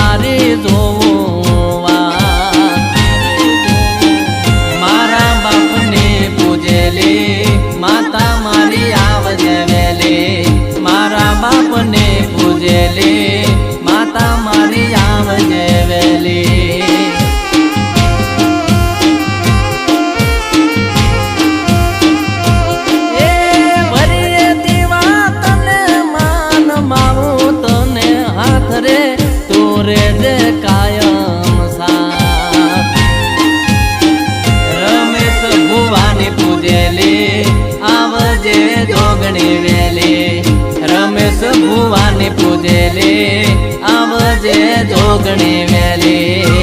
મારી જોવા મારા બાપને પૂજેલી માતા મારી આવજે વેલી મારા બાપને પૂજેલી માતા મારી આવજે વેલી રમેશ ભુવાની પૂજેલી આવજે જોગણી વેલી